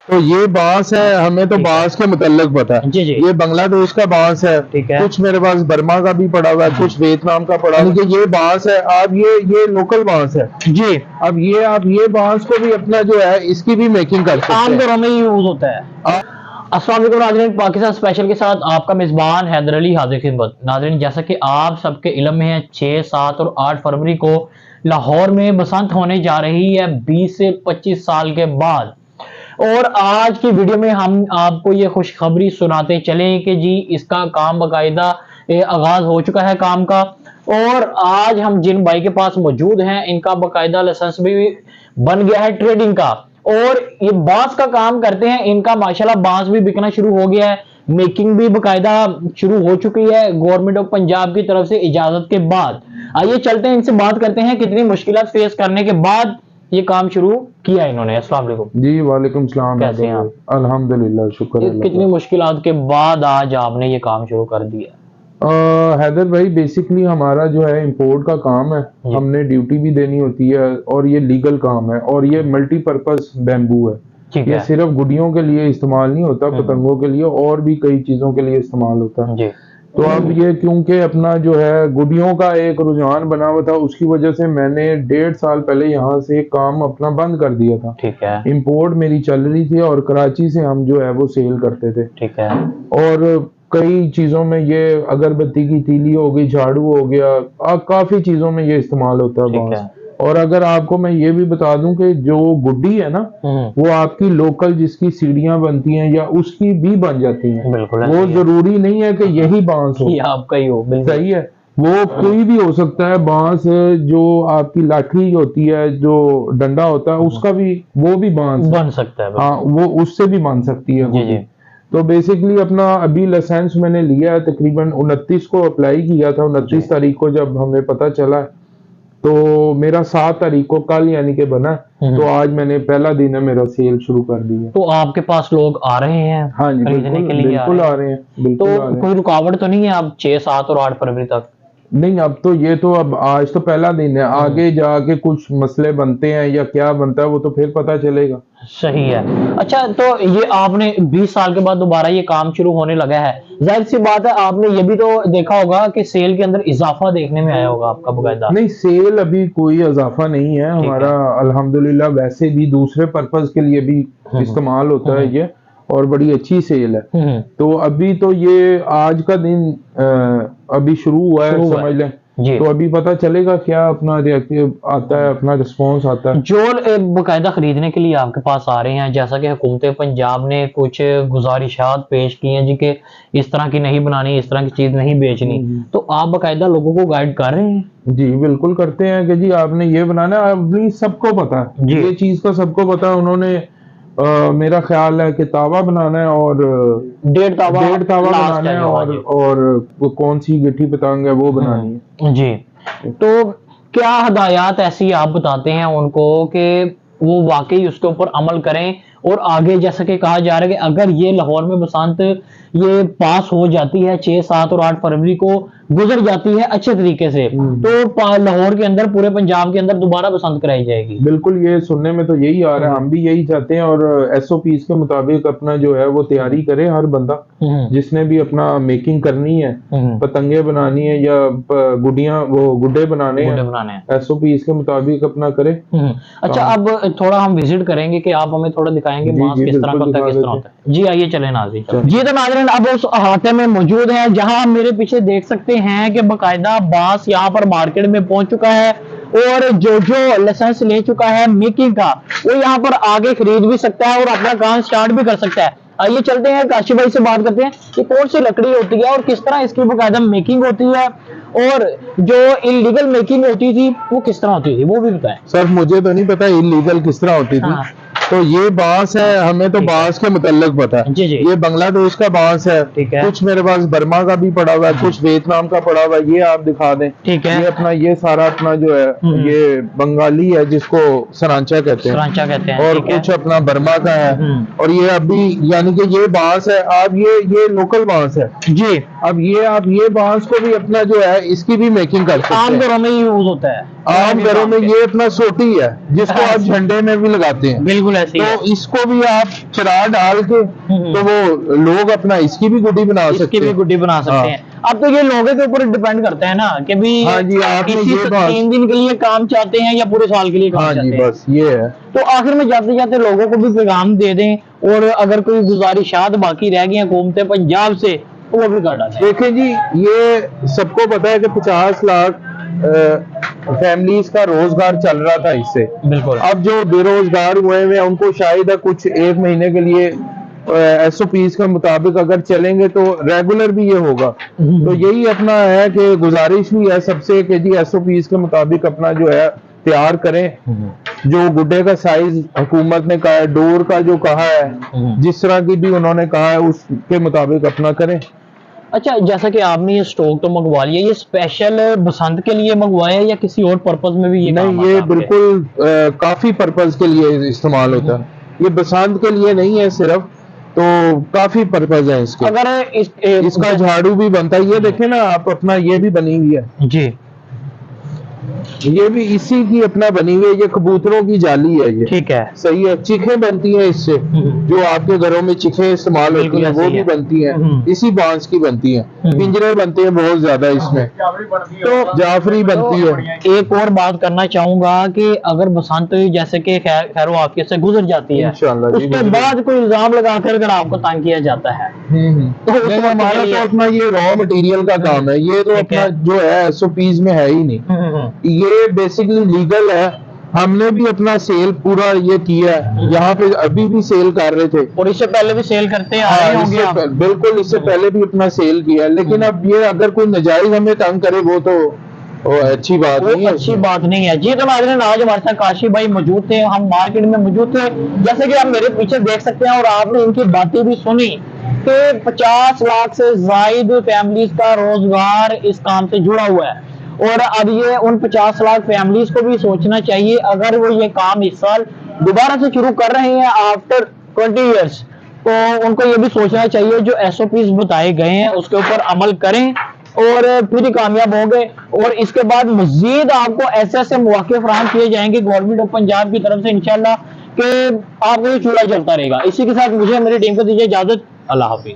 तो ये बांस है, हमें तो बांस के मुतल्लिक पता है। जी जी। ये बांग्लादेश का बांस है, ठीक है। कुछ मेरे पास बर्मा का भी पड़ा हुआ है, कुछ वियतनाम का पड़ा हुआ है। ये बांस है, आप ये लोकल बांस है जी। अब ये आप ये बांस को भी अपना जो है इसकी भी मेकिंग कर सकते आम हैं। घरों में यूज होता है। अस्सलाम वालेकुम नाज़रीन, पाकिस्तान स्पेशल के साथ आपका मेजबान हैदर अली हाजिर खिदमत। नाज़रीन, जैसा कि आप सबके इल्म में है, 6, 7 और 8 फरवरी को लाहौर में बसंत होने जा रही है 20 से 25 साल के बाद। और आज की वीडियो में हम आपको ये खुशखबरी सुनाते चले कि जी इसका काम बाकायदा आगाज हो चुका है काम का। और आज हम जिन भाई के पास मौजूद हैं इनका बाकायदा लाइसेंस भी बन गया है ट्रेडिंग का, और ये बांस का काम करते हैं। इनका माशाल्लाह बांस भी बिकना शुरू हो गया है, मेकिंग भी बाकायदा शुरू हो चुकी है गवर्नमेंट ऑफ पंजाब की तरफ से इजाजत के बाद। आइए चलते हैं, इनसे बात करते हैं कितनी मुश्किलात फेस करने के बाद ये काम शुरू किया इन्होंने। अस्सलाम वालेकुम जी वालेकुम सलाम। कैसे हैं आप? अल्हम्दुलिल्लाह, शुक्र है। कितनी मुश्किलात के बाद आज आपने ये काम शुरू कर दिया? हैदर भाई, बेसिकली हमारा जो है इंपोर्ट का काम है, हमने ड्यूटी भी देनी होती है और ये लीगल काम है और ये मल्टीपर्पज बैम्बू है। ये सिर्फ गुडियों के लिए इस्तेमाल नहीं होता, पतंगों के लिए और भी कई चीजों के लिए इस्तेमाल होता है जी। तो अब ये क्योंकि अपना जो है गुडियों का एक रुझान बना हुआ था, उसकी वजह से मैंने 1.5 साल पहले यहाँ से काम अपना बंद कर दिया था। ठीक है। इंपोर्ट मेरी चल रही थी और कराची से हम जो है वो सेल करते थे। ठीक है। और कई चीजों में ये अगरबत्ती की तीली हो गई, झाड़ू हो गया, काफी चीजों में ये इस्तेमाल होता है बांस। और अगर आपको मैं ये भी बता दूं कि जो गुड्डी है ना, वो आपकी लोकल जिसकी सीढ़ियां बनती हैं या उसकी भी बन जाती हैं। बिल्कुल, वो जरूरी नहीं है कि यही बांस हो, आपका ही हो। सही है, वो कोई भी हो सकता है। बांस जो आपकी लाठी होती है, जो डंडा होता है, उसका भी वो भी बांस बन सकता है। हाँ, वो उससे भी बन सकती है जी। तो बेसिकली अपना अभी लाइसेंस मैंने लिया है, तकरीबन 29 को अप्लाई किया था। 29 तारीख को जब हमें पता चला तो मेरा 7 तारीख को कल यानी कि बना, तो आज मैंने पहला दिन है मेरा सेल शुरू कर दी है। तो आपके पास लोग आ रहे हैं? हाँ जी, बिल्कुल आ रहे हैं। तो कोई रुकावट तो नहीं है अब 6, 7 और 8 फरवरी तक? नहीं, अब तो ये तो अब आज तो पहला दिन है, आगे जाके कुछ मसले बनते हैं या क्या बनता है वो तो फिर पता चलेगा। सही है। अच्छा, तो ये आपने 20 साल के बाद दोबारा ये काम शुरू होने लगा है, जाहिर सी बात है आपने ये भी तो देखा होगा कि सेल के अंदर इजाफा देखने में आया होगा आपका बाकायदा? नहीं, सेल अभी कोई इजाफा नहीं है हमारा, अल्हम्दुलिल्लाह। वैसे भी दूसरे पर्पज के लिए भी इस्तेमाल होता है ये, और बड़ी अच्छी सेल है। तो अभी तो ये आज का दिन अभी शुरू हुआ है, समझ लें। तो अभी पता चलेगा क्या अपना आता है, अपना रिस्पॉन्स आता है। जो बाकायदा खरीदने के लिए आपके पास आ रहे हैं, जैसा कि हुकूमत पंजाब ने कुछ गुजारिशात पेश की हैं जी कि इस तरह की नहीं बनानी, इस तरह की चीज नहीं बेचनी, तो आप बाकायदा लोगों को गाइड कर रहे हैं? जी बिल्कुल करते हैं कि जी आपने ये बनाना है, अभी सबको पता है ये चीज का, सबको पता है। उन्होंने मेरा ख्याल है कि तावा बनाना है और 1.5 तावा बनाना है, और वो कौन सी गिट्टी पतंग है वो बनानी है जी। तो क्या हदायत ऐसी आप बताते हैं उनको कि वो वाकई उसके ऊपर अमल करें और आगे, जैसा कि कहा जा रहा है कि अगर ये लाहौर में बसंत ये पास हो जाती है 6, 7 और 8 फरवरी को गुजर जाती है अच्छे तरीके से, तो लाहौर के अंदर, पूरे पंजाब के अंदर दोबारा बसंत कराई जाएगी? बिल्कुल, ये सुनने में तो यही आ रहा है, हम भी यही चाहते हैं। और SOPs के मुताबिक अपना जो है वो तैयारी करे हर बंदा, जिसने भी अपना मेकिंग करनी है, पतंगे बनानी है या गुडियां वो गुड्डे बनाने हैं, SOPs के मुताबिक अपना करे। अच्छा, अब थोड़ा हम विजिट करेंगे कि आप हमें थोड़ा दिखाएंगे बांस किस तरह का होता है, किस तरह होता है। जी आइए चले नाज़रीन। जी तो नाज़रीन, अब उस अहाते में मौजूद है जहां हम मेरे पीछे देख सकते हैं कि बाकायदा बांस यहाँ पर मार्केट में पहुंच चुका है, और जो लाइसेंस ले चुका है मेकिंग का वो यहाँ पर आगे खरीद भी सकता है और अपना काम स्टार्ट भी कर सकता है। आइए चलते हैं, काशिफ भाई से बात करते हैं कि कौन सी लकड़ी होती है और किस तरह इसकी बाकायदा मेकिंग होती है, और जो इलीगल मेकिंग होती थी वो किस तरह होती थी वो भी बताएं। सर मुझे तो नहीं पता इलीगल किस तरह होती थी। तो ये बांस है, हमें तो बांस के मुतल्लिक पता है। ये बांग्लादेश का बांस है, कुछ मेरे पास बर्मा का भी पड़ा हुआ है, कुछ वियतनाम का पड़ा हुआ है, ये आप दिखा दें। ठीक है। ये अपना ये सारा अपना जो है ये बंगाली है, जिसको सरांचा कहते हैं, और कुछ अपना बर्मा का है। और ये अभी यानी कि ये बांस है, आप ये लोकल बांस है जी। अब ये आप ये बांस को भी अपना जो है इसकी भी मेकिंग कर सकते हैं। आम घरों में यूज होता है, आम घरों में ये अपना सोटी है जिसको आप झंडे में भी लगाते हैं। बिल्कुल ऐसी है। तो इसको भी आप चरा डाल के तो वो लोग अपना इसकी भी गुड्डी बना सकते हैं, इसकी भी गुड्डी बना सकते हैं। अब तो ये लोगों के ऊपर डिपेंड करता है ना कि भी हाँ जी, आपने इसी ये बात 3 दिन के लिए काम चाहते हैं या पूरे साल के लिए काम हाँ जी, चाहते हैं। बस ये है। तो आखिर में जाते जाते लोगों को भी पैगाम दे दें, और अगर कोई गुजारिशात बाकी रह गई हैं हुकूमत पंजाब से तो वो भी कर डालें। देखिए जी, ये सबको पता है कि 50 लाख फैमिलीज का रोजगार चल रहा था इससे। बिल्कुल। अब जो बेरोजगार हुए हैं उनको शायद कुछ 1 महीने के लिए SOPs के मुताबिक अगर चलेंगे तो रेगुलर भी ये होगा। तो यही अपना है कि गुजारिश भी है सबसे कि जी SOPs के मुताबिक अपना जो है तैयार करें। जो गुड्डे का साइज हुकूमत ने कहा है, डोर का जो कहा है, जिस तरह की भी उन्होंने कहा है उसके मुताबिक अपना करें। अच्छा, जैसा कि आपने ये स्टॉक तो मंगवा लिया, ये स्पेशल बसंत के लिए मंगवाया या किसी और पर्पज में भी ये नहीं, ये बिल्कुल काफी पर्पज के लिए इस्तेमाल होता है। ये बसंत के लिए नहीं है सिर्फ, तो काफी पर्पज है इसके। अगर इसका झाड़ू भी बनता है, ये देखें ना आप, अपना ये भी बनी हुई है जी, ये भी इसी की अपना बनी हुई है। ये कबूतरों की जाली है ये, ठीक है, सही है। चिखें बनती हैं इससे, जो आपके घरों में चिखें इस्तेमाल होती हैं वो भी बनती हैं, इसी बांस की बनती हैं। पिंजरे बनते हैं बहुत ज्यादा इसमें, तो जाफरी बनती है। एक और बात करना चाहूंगा कि अगर बसंत जैसे कि खैर वाक़े से गुजर जाती है, उसके बाद कोई इल्जाम लगाकर अगर आपको तंग किया जाता है तो हमारा तो अपना ये रॉ मटेरियल का काम है, ये तो अपना जो है SOPs में है ही नहीं। ये बेसिकली लीगल है। हमने भी अपना सेल पूरा ये किया है, यहाँ पे अभी भी सेल कर रहे थे और इससे पहले भी सेल करते आ रहे होंगे आप। बिल्कुल, इससे पहले भी अपना सेल किया है। लेकिन अब ये अगर कोई नाजायज हमें तंग करे वो तो अच्छी बात नहीं है, अच्छी बात नहीं है जी। तो नाज़रीन, आज हमारे साथ काशी भाई मौजूद थे, हम मार्केट में मौजूद थे, जैसे कि आप मेरे पीछे देख सकते हैं, और आपने इनकी बातें भी सुनी कि 50 लाख से जायद फैमिलीज का रोजगार इस काम से जुड़ा हुआ है। और अब ये उन 50 लाख फैमिलीज को भी सोचना चाहिए, अगर वो ये काम इस साल दोबारा से शुरू कर रहे हैं आफ्टर 20 ईयर्स, तो उनको ये भी सोचना चाहिए जो SOPs बताए गए हैं उसके ऊपर अमल करें और फिर ही कामयाब होंगे। और इसके बाद मजीद आपको ऐसे मौके फराहम किए जाएंगे गवर्नमेंट ऑफ पंजाब की तरफ से इंशाल्लाह, कि आपको ये चूल्हा चलता रहेगा। इसी के साथ मुझे मेरी टीम को दीजिए इजाजत। अल्लाह हाफिज।